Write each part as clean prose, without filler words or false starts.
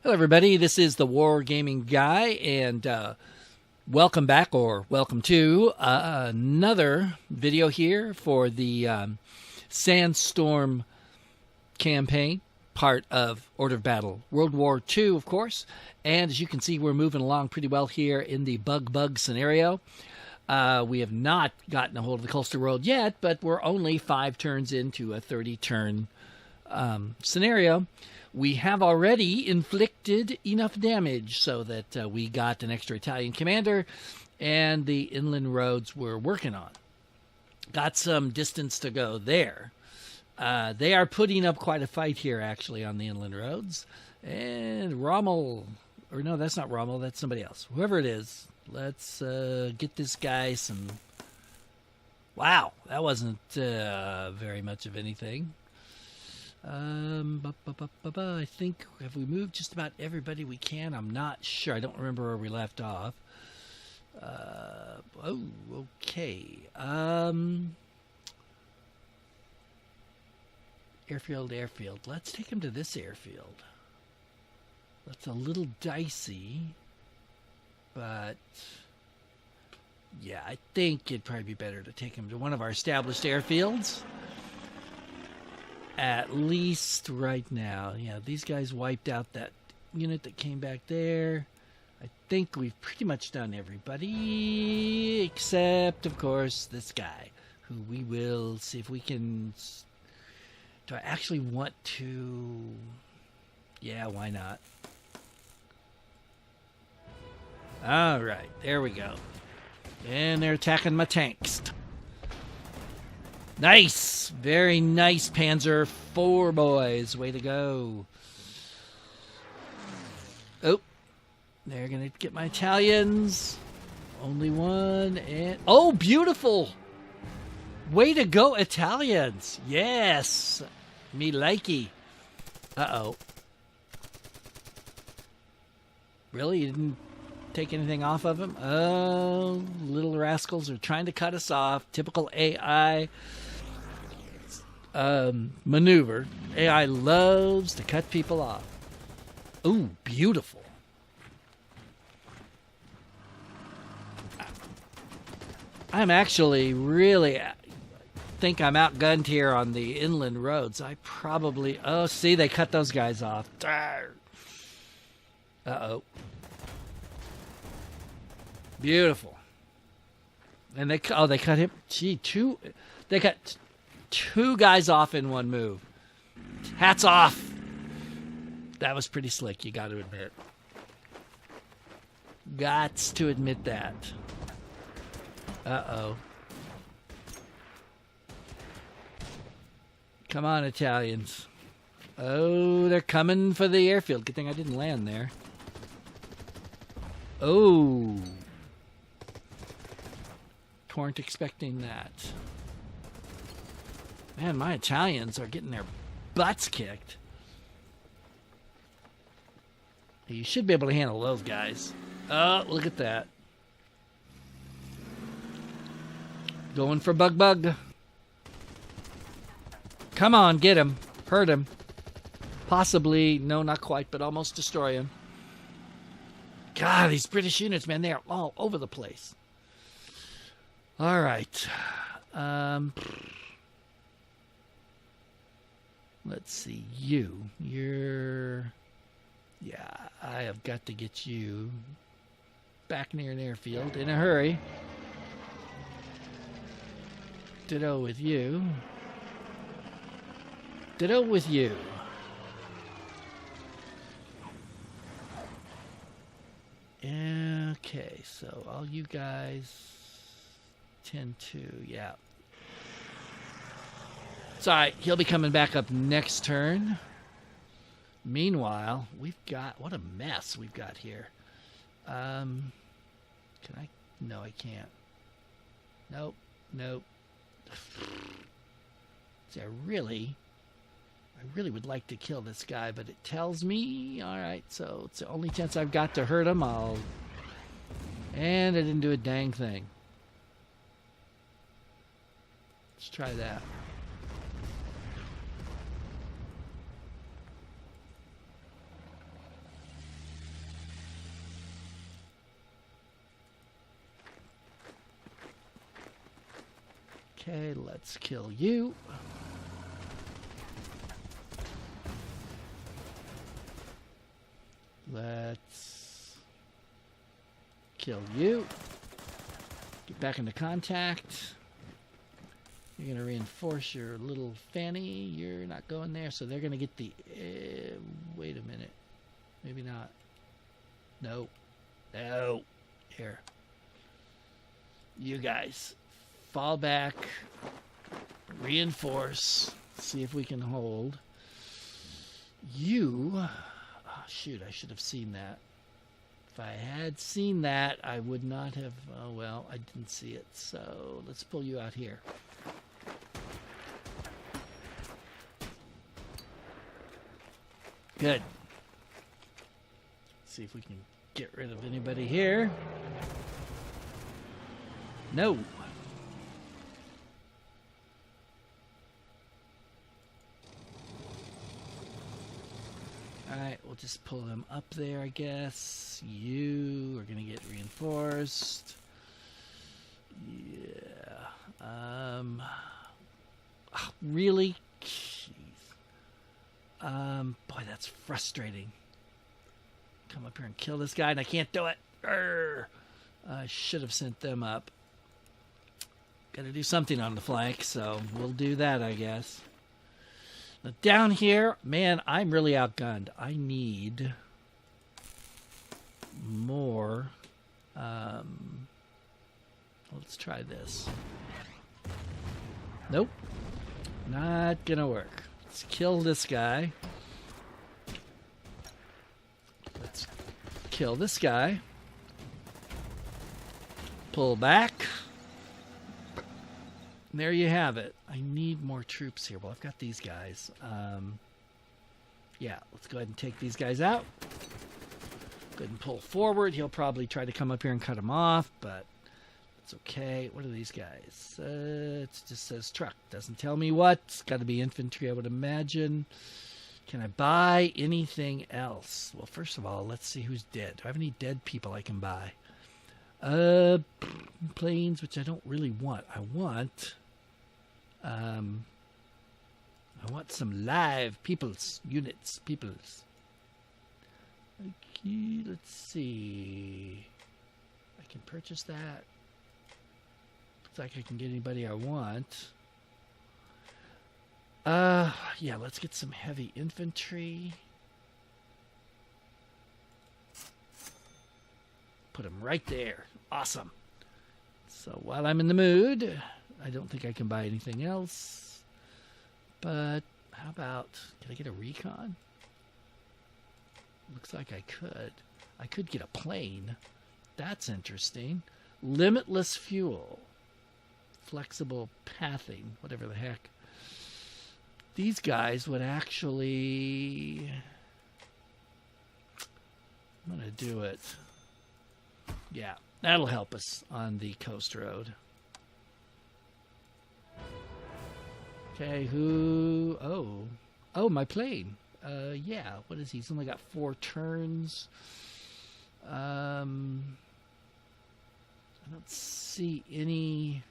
Hello, everybody. This is the War Gaming Guy, and welcome back, or welcome to another video here for the Sandstorm campaign, part of Order of Battle World War II, of course. And as you can see, we're moving along pretty well here in the Bug Bug scenario. We have not gotten a hold of the coastal road yet, but we're only 5 turns into a 30-turn scenario. We have already inflicted enough damage so that we got an extra Italian commander, and the inland roads we're working on. Got some distance to go there. They are putting up quite a fight here, actually, on the inland roads. And Rommel, or no, that's not Rommel, that's somebody else. Whoever it is, let's get this guy some... Wow, that wasn't very much of anything. I think, have we moved just about everybody we can? I'm not sure. I don't remember where we left off. Okay. Airfield. Let's take him to this airfield. That's a little dicey, but yeah, I think it'd probably be better to take him to one of our established airfields. At least right now. Yeah, these guys wiped out that unit that came back there. I think we've pretty much done everybody, except, of course, this guy, who we will see if we can... Do I actually want to... Yeah, why not? All right, there we go. And they're attacking my tanks. Nice! Very nice, Panzer IV boys. Way to go. Oh, they're going to get my Italians. Only one, and... Oh, beautiful! Way to go, Italians. Yes! Me likey. Uh-oh. Really? You didn't take anything off of him? Oh, little rascals are trying to cut us off. Typical AI... maneuver. AI loves to cut people off. Ooh, beautiful. I'm actually really think I'm outgunned here on the inland roads. I probably... Oh, see, they cut those guys off. Uh-oh. Beautiful. And they cut him. Gee, they cut 2 guys off in one move. Hats off. That was pretty slick, you got to admit. Gots to admit that. Uh-oh. Come on, Italians. Oh, they're coming for the airfield. Good thing I didn't land there. Oh. Weren't expecting that. Man, my Italians are getting their butts kicked. You should be able to handle those guys. Oh, look at that. Going for Bug Bug. Come on, get him. Hurt him. Possibly, no, not quite, but almost destroy him. God, these British units, man, they are all over the place. All right. Let's see. You're... Yeah, I have got to get you back near an airfield in a hurry. Ditto with you. Ditto with you. Okay, so all you guys... 10-2, yeah. It's all right. He'll be coming back up next turn. Meanwhile, we've got... What a mess we've got here. Can I... No, I can't. Nope. See, I really would like to kill this guy, but it tells me... All right, so it's the only chance I've got to hurt him. And I didn't do a dang thing. Let's try that. Okay, let's kill you. Let's kill you. Get back into contact. You're going to reinforce your little fanny. You're not going there, so they're going to get the... wait a minute. Maybe not. No. No. Here. You guys. Fall back. Reinforce. See if we can hold. You... Oh, shoot, I should have seen that. If I had seen that, I would not have... Oh, well, I didn't see it. So let's pull you out here. Good. See if we can get rid of anybody here. No. Alright, we'll just pull them up there, I guess. You are going to get reinforced. Yeah. Oh, really? Jeez. Boy, that's frustrating. Come up here and kill this guy, and I can't do it. Urgh. I should have sent them up. Got to do something on the flank, so we'll do that, I guess. Now down here, man, I'm really outgunned. I need more. Let's try this. Nope. Not gonna work. Let's kill this guy. Let's kill this guy. Pull back. And there you have it. I need more troops here. Well, I've got these guys. Yeah, let's go ahead and take these guys out. Go ahead and pull forward. He'll probably try to come up here and cut him off, but it's okay. What are these guys? It just says truck. Doesn't tell me what. It's got to be infantry, I would imagine. Can I buy anything else? Well, first of all, let's see who's dead. Do I have any dead people I can buy? Planes, which I don't really want. I want some live peoples, units, peoples. Okay, let's see. I can purchase that. Looks like I can get anybody I want. Yeah, let's get some heavy infantry. Put them right there. Awesome. So while I'm in the mood, I don't think I can buy anything else. But how about, can I get a recon? Looks like I could. I could get a plane. That's interesting. Limitless fuel. Flexible pathing. Whatever the heck. These guys would actually... I'm going to do it. Yeah, that'll help us on the coast road. Okay, who... Oh, my plane. Yeah, what is he? He's only got 4 turns. I don't see any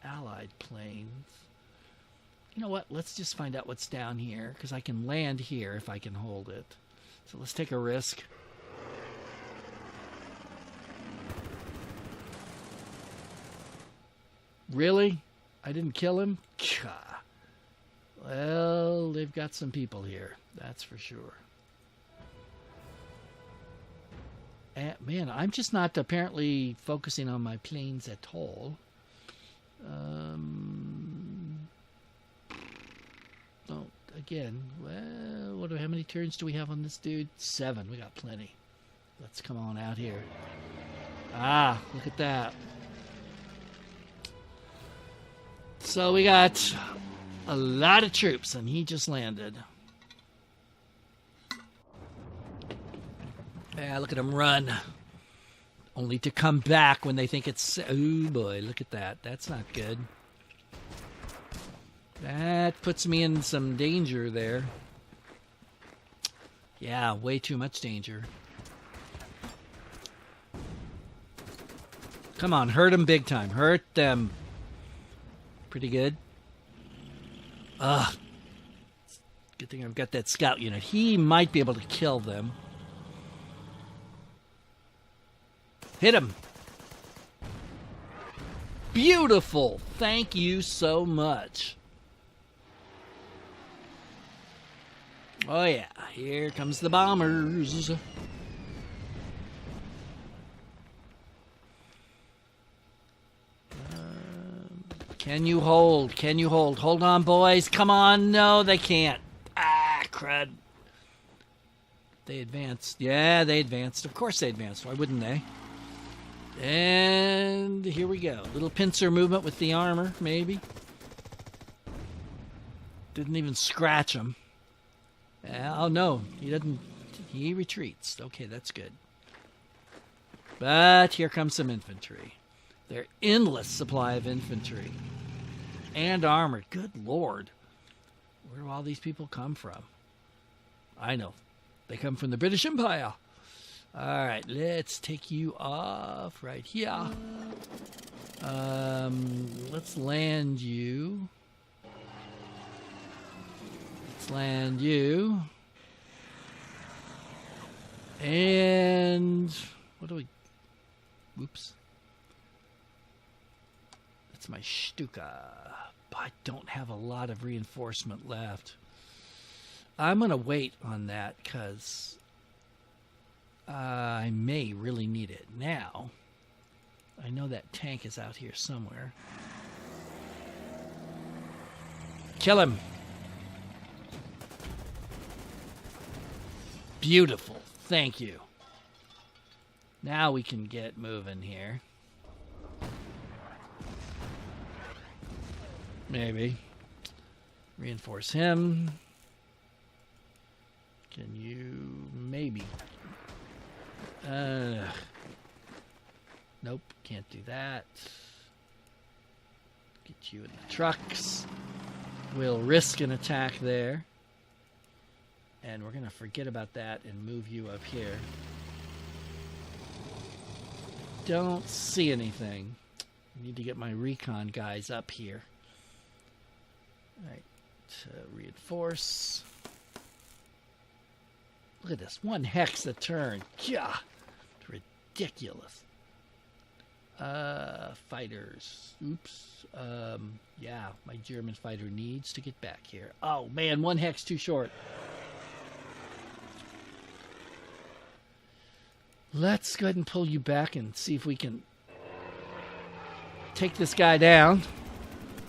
allied planes. You know what? Let's just find out what's down here, because I can land here if I can hold it. So let's take a risk. Really? I didn't kill him? Well, they've got some people here. That's for sure. Man, I'm just not apparently focusing on my planes at all. Oh, again, well, how many turns do we have on this dude? 7. We got plenty. Let's come on out here. Ah, look at that. So we got a lot of troops, and he just landed. Yeah, look at him run. Only to come back when they think it's... Oh, boy, look at that. That's not good. That puts me in some danger there. Yeah, way too much danger. Come on, hurt them big time. Hurt them. Pretty good. Ugh. Good thing I've got that scout unit. He might be able to kill them. Hit him. Beautiful. Thank you so much. Oh, yeah. Here comes the bombers. Can you hold? Can you hold? Hold on, boys. Come on. No, they can't. Ah, crud. They advanced. Yeah, they advanced. Of course they advanced. Why wouldn't they? And here we go. Little pincer movement with the armor, maybe. Didn't even scratch him. Oh, no. He doesn't. He retreats. Okay, that's good. But here comes some infantry. Their endless supply of infantry. And armor. Good Lord. Where do all these people come from? I know. They come from the British Empire. All right, let's take you off right here. Let's land you. Let's land you. And what do we... Oops. That's my Stuka. But I don't have a lot of reinforcement left. I'm going to wait on that because I may really need it. Now, I know that tank is out here somewhere. Kill him. Beautiful. Thank you. Now we can get moving here. Maybe. Reinforce him. Can you... maybe. Nope, can't do that. Get you in the trucks. We'll risk an attack there. And we're going to forget about that and move you up here. Don't see anything. I need to get my recon guys up here. Alright, reinforce. Look at this, 1 hex a turn. Gah, it's ridiculous. Fighters. Oops. Yeah, my German fighter needs to get back here. Oh man, 1 hex too short. Let's go ahead and pull you back and see if we can take this guy down.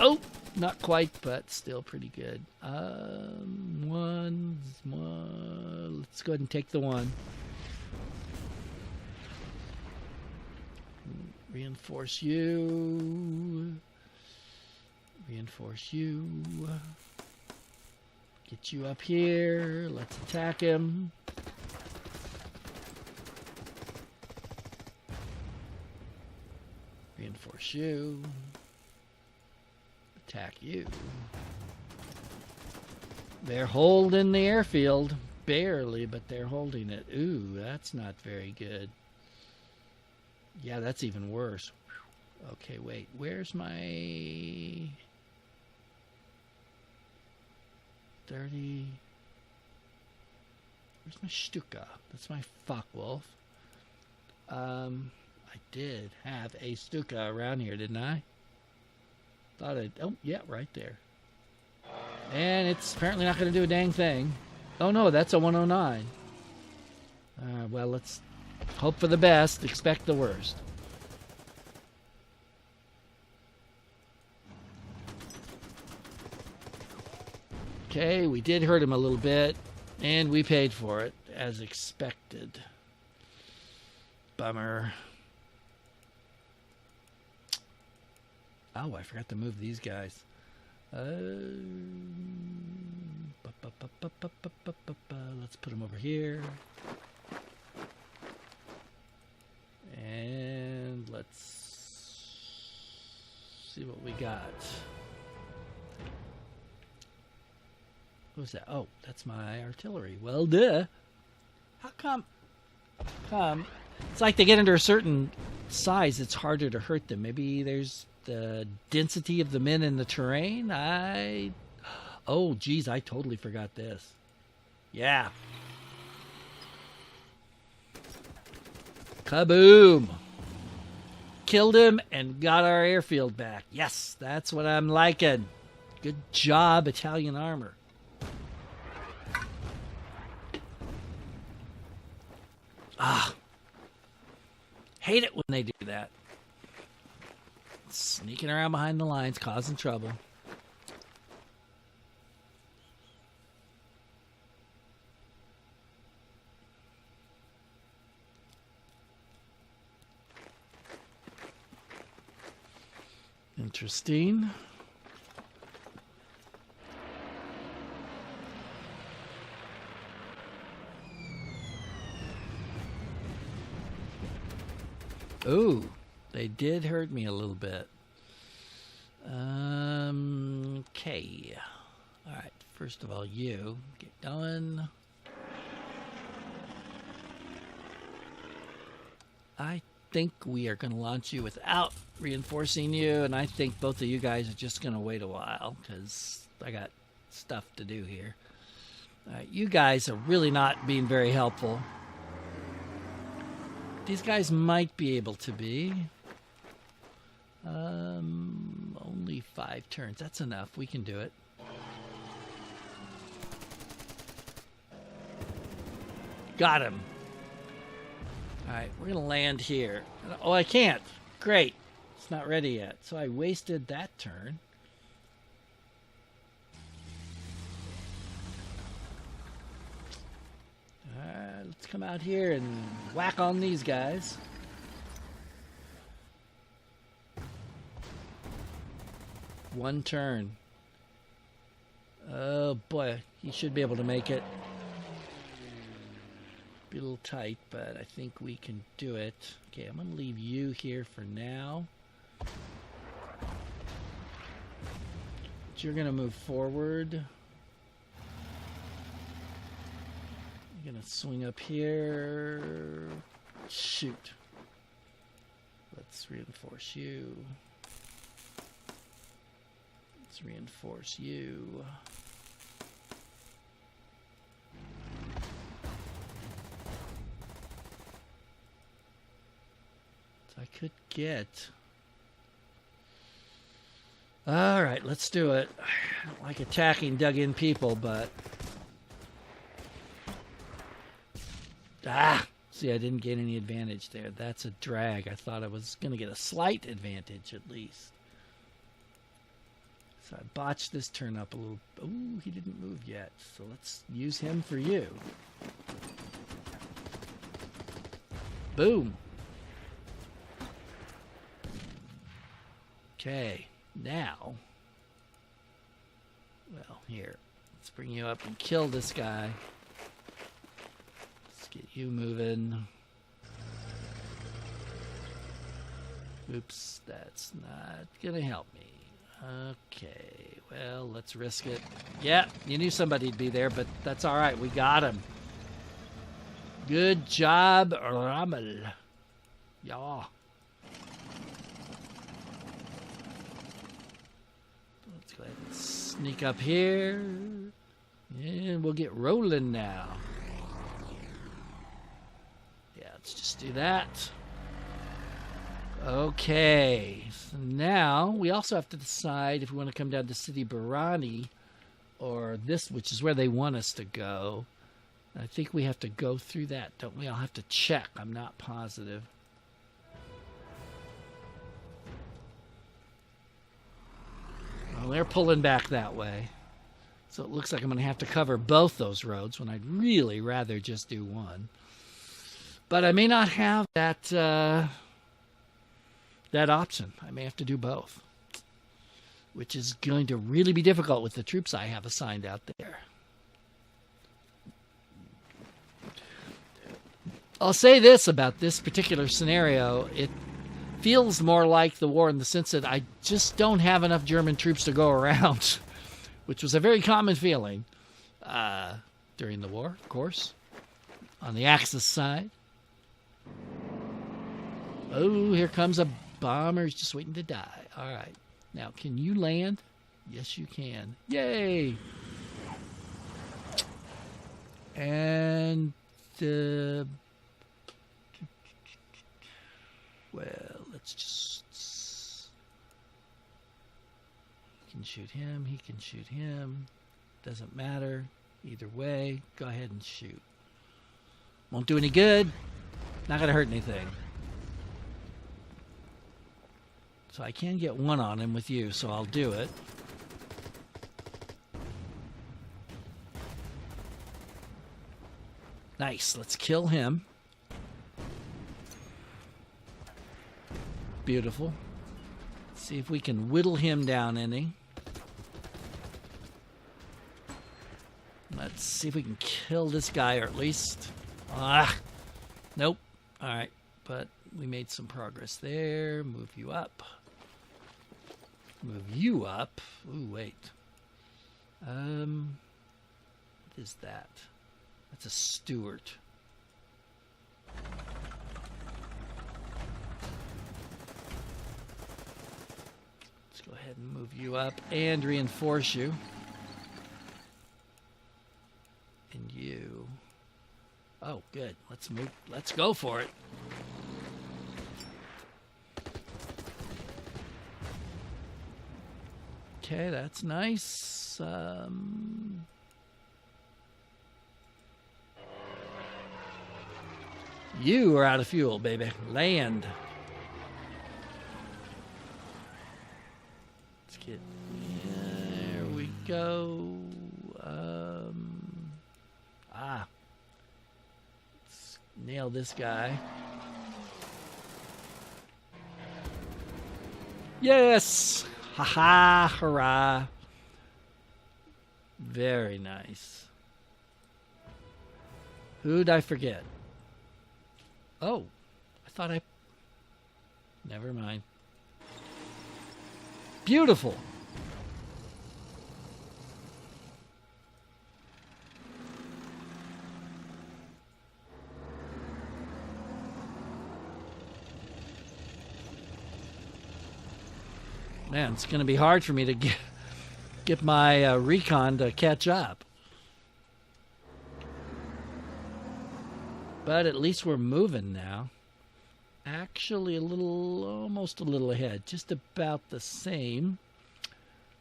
Oh! Not quite, but still pretty good. One. Let's go ahead and take the 1. Reinforce you. Reinforce you. Get you up here. Let's attack him. Reinforce you. Attack you. They're holding the airfield. Barely, but they're holding it. Ooh, that's not very good. Yeah, that's even worse. Okay, wait. Where's my 30? Where's my Stuka? That's my Focke-Wulf. I did have a Stuka around here, didn't I? Thought I'd... oh, yeah, right there. And it's apparently not going to do a dang thing. Oh, no, that's a 109. Well, let's hope for the best, expect the worst. Okay, we did hurt him a little bit, and we paid for it, as expected. Bummer. Oh, I forgot to move these guys. Let's put them over here. And let's see what we got. What was that? Oh, that's my artillery. Well, duh. How come? It's like they get under a certain size, it's harder to hurt them. Maybe there's the density of the men in the terrain, oh, geez, I totally forgot this. Yeah. Kaboom! Killed him and got our airfield back. Yes, that's what I'm liking. Good job, Italian armor. Ah. Hate it when they do that. Sneaking around behind the lines, causing trouble. Interesting. Ooh, they did hurt me a little bit. Okay. All right. First of all, you get going. I think we are going to launch you without reinforcing you, and I think both of you guys are just going to wait a while because I got stuff to do here. All right, you guys are really not being very helpful. These guys might be able to be. Only 5 turns. That's enough. We can do it. Got him. All right, we're going to land here. Oh, I can't. Great. It's not ready yet. So I wasted that turn. All right, let's come out here and whack on these guys. One turn. Oh, boy. He should be able to make it. Be a little tight, but I think we can do it. Okay, I'm going to leave you here for now. But you're going to move forward. You're going to swing up here. Shoot. Let's reinforce you. Let's reinforce you. I could get. All right, let's do it. I don't like attacking dug-in people, but see, I didn't get any advantage there. That's a drag. I thought I was going to get a slight advantage at least. So I botched this turn up a little. Ooh, he didn't move yet. So let's use him for you. Boom. Okay, now, well, here, let's bring you up and kill this guy. Let's get you moving. Oops, that's not gonna help me. Okay, well, let's risk it. Yeah, you knew somebody'd be there, but that's all right. We got him. Good job, Rommel. Yeah. Let's go ahead and sneak up here. And we'll get rolling now. Yeah, let's just do that. Okay, so now we also have to decide if we want to come down to City Barani or this, which is where they want us to go. I think we have to go through that, don't we? I'll have to check. I'm not positive. Well, they're pulling back that way. So it looks like I'm going to have to cover both those roads when I'd really rather just do one. But I may not have that that option. I may have to do both, which is going to really be difficult with the troops I have assigned out there. I'll say this about this particular scenario. It feels more like the war in the sense that I just don't have enough German troops to go around, which was a very common feeling during the war, of course, on the Axis side. Oh, here comes a bomber. He's just waiting to die. All right. Now, can you land? Yes, you can. Yay! And, well, let's just... He can shoot him. He can shoot him. Doesn't matter. Either way, go ahead and shoot. Won't do any good. Not going to hurt anything. So I can get one on him with you, so I'll do it. Nice. Let's kill him. Beautiful. Let's see if we can whittle him down any. Let's see if we can kill this guy, or at least... Nope. All right. But we made some progress there. Move you up. Move you up. Ooh, wait. What is that? That's a steward. Let's go ahead and move you up and reinforce you. And you. Oh, good. Let's move. Let's go for it. Okay, that's nice. You are out of fuel, baby. Land. Let's get... There we go. Let's nail this guy. Yes! Ha-ha! Hurrah! Very nice. Who'd I forget? Oh, I thought I... Never mind. Beautiful! Man, it's going to be hard for me to get my recon to catch up. But at least we're moving now. Actually, almost a little ahead. Just about the same.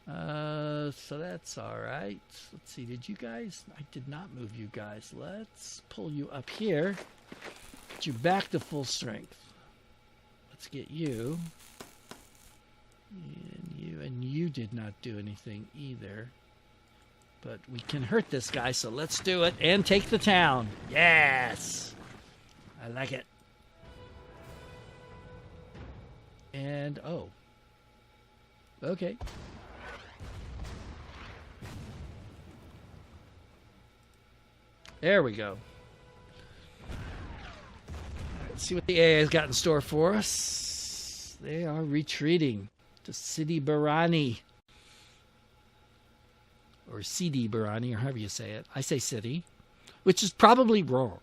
So that's all right. Let's see, did you guys... I did not move you guys. Let's pull you up here. Get you back to full strength. Let's get you. And you did not do anything either. But we can hurt this guy, so let's do it and take the town. Yes! I like it. And, oh. Okay. There we go. Let's see what the AA has got in store for us. They are retreating to Sidi Barani. Or Sidi Barani, or however you say it. I say City, which is probably wrong.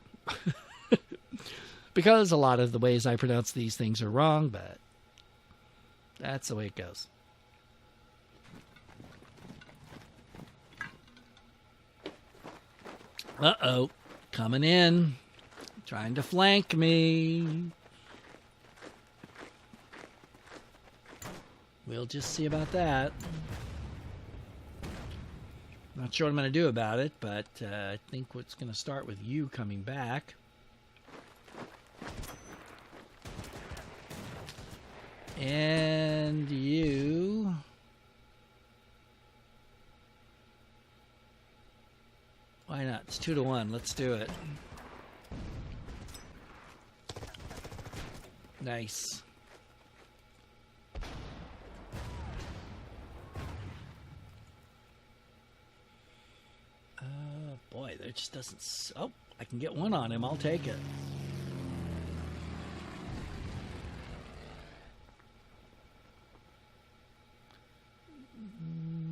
Because a lot of the ways I pronounce these things are wrong, but that's the way it goes. Uh-oh. Coming in. Trying to flank me. We'll just see about that. Not sure what I'm going to do about it, but I think what's going to start with you coming back. And you... Why not? It's 2-1. Let's do it. Nice. Boy, there just doesn't... Oh, I can get one on him. I'll take it.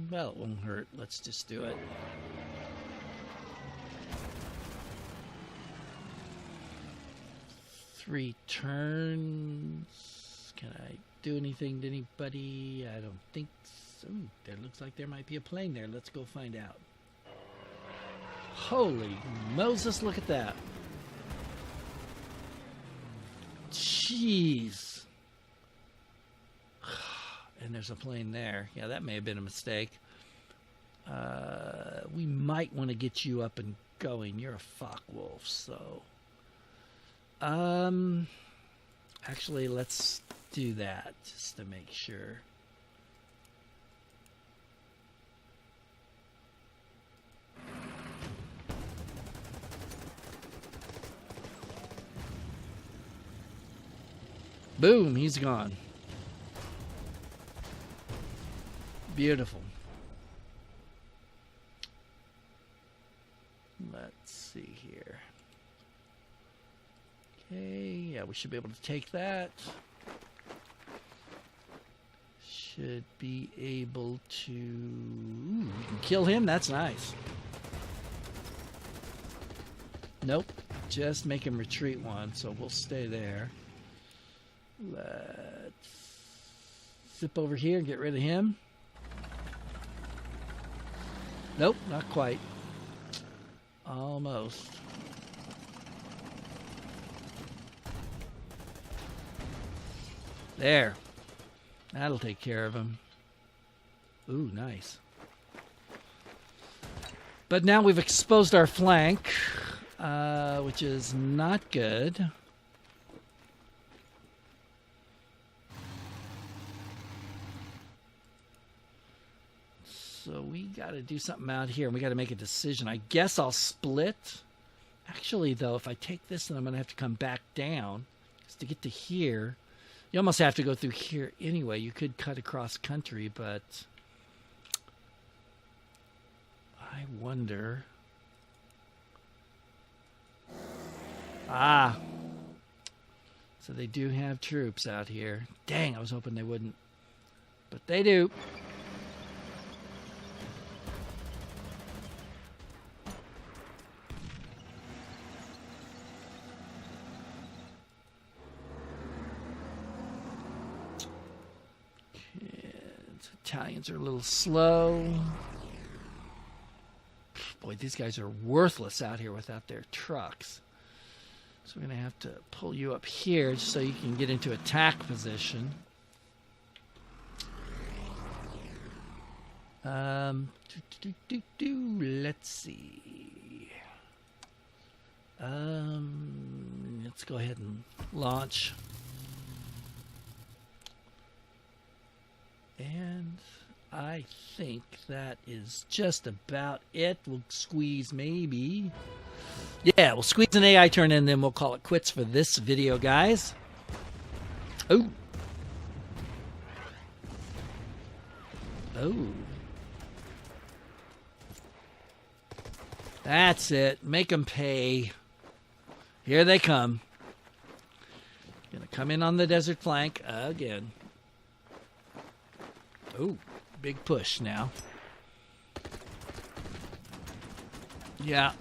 Well, it won't hurt. Let's just do it. Three turns. Can I do anything to anybody. I don't think so. Ooh, there looks like there might be a plane there. Let's go find out. Holy Moses, look at that. Jeez. And there's a plane there. Yeah, that may have been a mistake. We might want to get you up and going. You're a Focke Wolf, so... Actually, let's do that, just to make sure. Boom, he's gone. Beautiful. Let's see here. Okay, yeah, we should be able to take that. Should be able to... Ooh, we can kill him, that's nice. Nope, just make him retreat one, so we'll stay there. Let's zip over here and get rid of him. Nope, not quite. Almost. There. That'll take care of him. Ooh, nice. But now we've exposed our flank, which is not good. So we got to do something out here, and we got to make a decision. I guess I'll split. Actually, though, if I take this, then I'm going to have to come back down. Because to get to here, you almost have to go through here anyway. You could cut across country, but I wonder. Ah. So they do have troops out here. Dang, I was hoping they wouldn't. But they do. Italians are a little slow. Boy, these guys are worthless out here without their trucks. So we're going to have to pull you up here just so you can get into attack position. Let's see. Let's go ahead and launch. And I think that is just about it. We'll squeeze maybe. Yeah, we'll squeeze an AI turn in, and then we'll call it quits for this video, guys. Oh. Oh. That's it. Make them pay. Here they come. Gonna come in on the desert flank again. Oh, big push now. Yeah.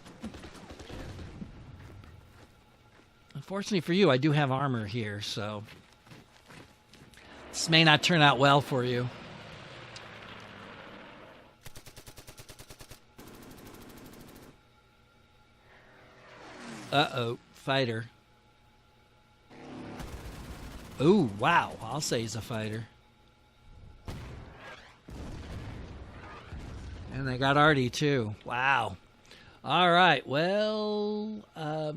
Unfortunately for you, I do have armor here, so this may not turn out well for you. Uh-oh, fighter. Ooh, wow, I'll say he's a fighter. And they got Artie, too. Wow. All right. Well,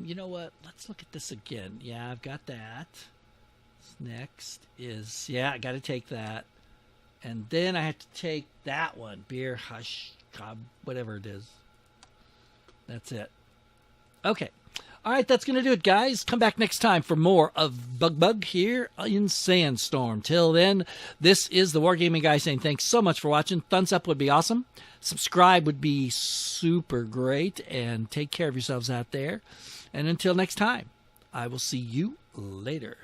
you know what? Let's look at this again. Yeah, I've got that. Next is, yeah, I got to take that. And then I have to take that one. Beer, hush, cob, whatever it is. That's it. Okay. All right, that's going to do it, guys. Come back next time for more of Bug Bug here in Sandstorm. Till then, this is the Wargaming Guy saying thanks so much for watching. Thumbs up would be awesome. Subscribe would be super great. And take care of yourselves out there. And until next time, I will see you later.